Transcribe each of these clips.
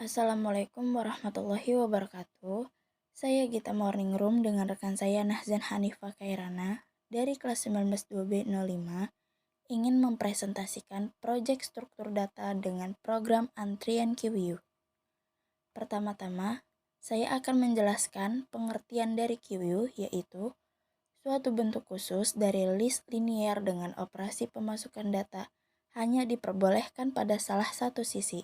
Assalamualaikum warahmatullahi wabarakatuh. Saya Gita Morning Room dengan rekan saya Nahzan Hanifah Kairana dari kelas 19 2B05 ingin mempresentasikan proyek struktur data dengan program antrian QU. Pertama-tama, saya akan menjelaskan pengertian dari QU, yaitu suatu bentuk khusus dari list linear dengan operasi pemasukan data hanya diperbolehkan pada salah satu sisi,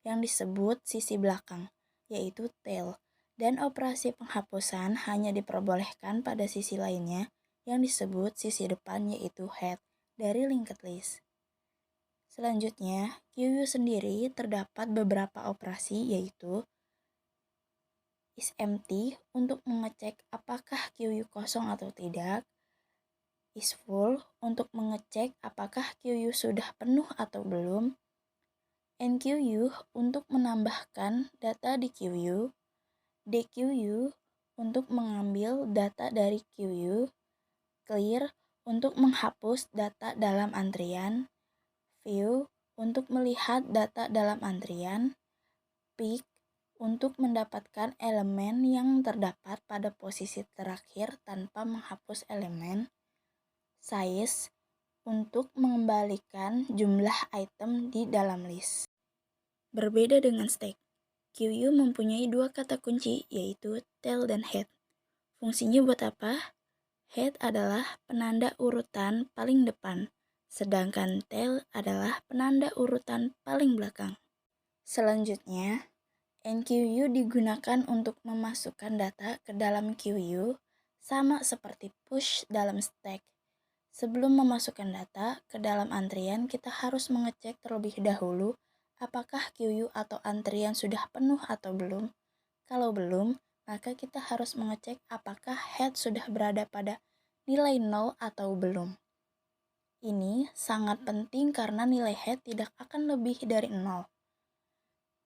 yang disebut sisi belakang, yaitu tail, dan operasi penghapusan hanya diperbolehkan pada sisi lainnya, yang disebut sisi depan, yaitu head, dari linked list. Selanjutnya, QU sendiri terdapat beberapa operasi, yaitu isEmpty untuk mengecek apakah QU kosong atau tidak, isFull untuk mengecek apakah QU sudah penuh atau belum, enQU untuk menambahkan data di QU, deQU untuk mengambil data dari QU, clear untuk menghapus data dalam antrian, view untuk melihat data dalam antrian, pick untuk mendapatkan elemen yang terdapat pada posisi terakhir tanpa menghapus elemen, size untuk mengembalikan jumlah item di dalam list. Berbeda dengan stack, QU mempunyai dua kata kunci, yaitu tail dan head. Fungsinya buat apa? Head adalah penanda urutan paling depan, sedangkan tail adalah penanda urutan paling belakang. Selanjutnya, enQU digunakan untuk memasukkan data ke dalam QU, sama seperti push dalam stack. Sebelum memasukkan data ke dalam antrian, kita harus mengecek terlebih dahulu apakah QU atau antrian sudah penuh atau belum. Kalau belum, maka kita harus mengecek apakah head sudah berada pada nilai 0 atau belum. Ini sangat penting karena nilai head tidak akan lebih dari 0.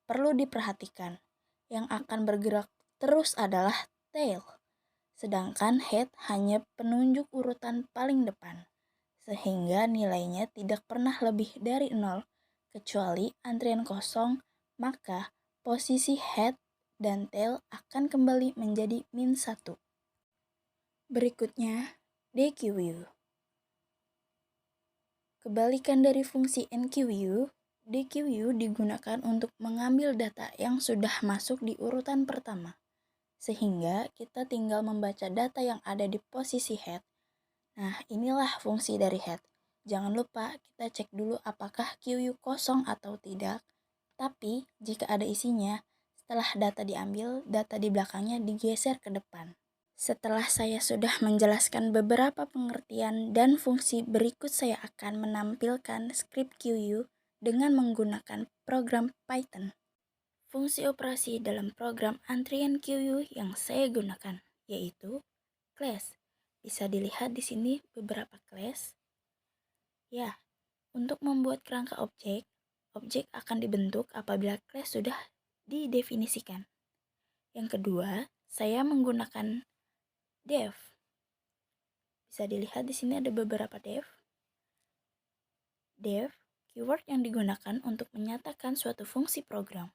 Perlu diperhatikan, yang akan bergerak terus adalah tail, sedangkan head hanya penunjuk urutan paling depan, sehingga nilainya tidak pernah lebih dari 0, kecuali antrian kosong, maka posisi head dan tail akan kembali menjadi -1. Berikutnya, deQU. Kebalikan dari fungsi enQU, deQU digunakan untuk mengambil data yang sudah masuk di urutan pertama, sehingga kita tinggal membaca data yang ada di posisi head. Nah, inilah fungsi dari head. Jangan lupa kita cek dulu apakah QU kosong atau tidak. Tapi, jika ada isinya, setelah data diambil, data di belakangnya digeser ke depan. Setelah saya sudah menjelaskan beberapa pengertian dan fungsi, berikut saya akan menampilkan script QU dengan menggunakan program Python. Fungsi operasi dalam program antrian QU yang saya gunakan, yaitu class. Bisa dilihat di sini beberapa class. Ya, untuk membuat kerangka objek, objek akan dibentuk apabila class sudah didefinisikan. Yang kedua, saya menggunakan def. Bisa dilihat di sini ada beberapa def. Def, keyword yang digunakan untuk menyatakan suatu fungsi program.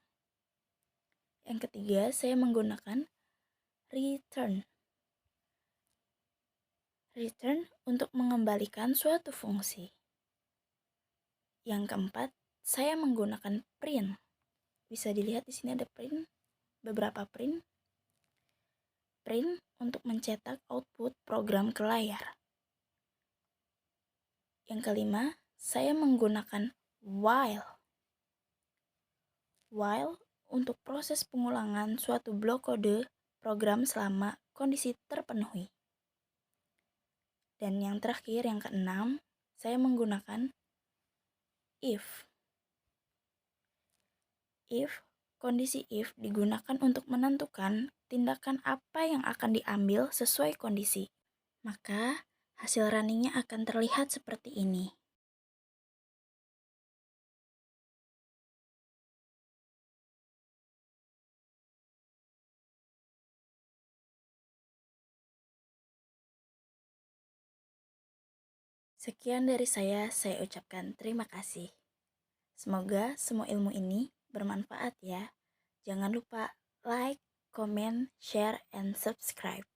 Yang ketiga, saya menggunakan return. Return untuk mengembalikan suatu fungsi. Yang keempat, saya menggunakan print. Bisa dilihat di sini ada print, beberapa print. Print untuk mencetak output program ke layar. Yang kelima, saya menggunakan while. While untuk proses pengulangan suatu blok kode program selama kondisi terpenuhi. Dan yang terakhir, yang keenam, saya menggunakan if. If, kondisi if digunakan untuk menentukan tindakan apa yang akan diambil sesuai kondisi. Maka, hasil runningnya akan terlihat seperti ini. Sekian dari saya ucapkan terima kasih. Semoga semua ilmu ini bermanfaat ya. Jangan lupa like, comment, share, and subscribe.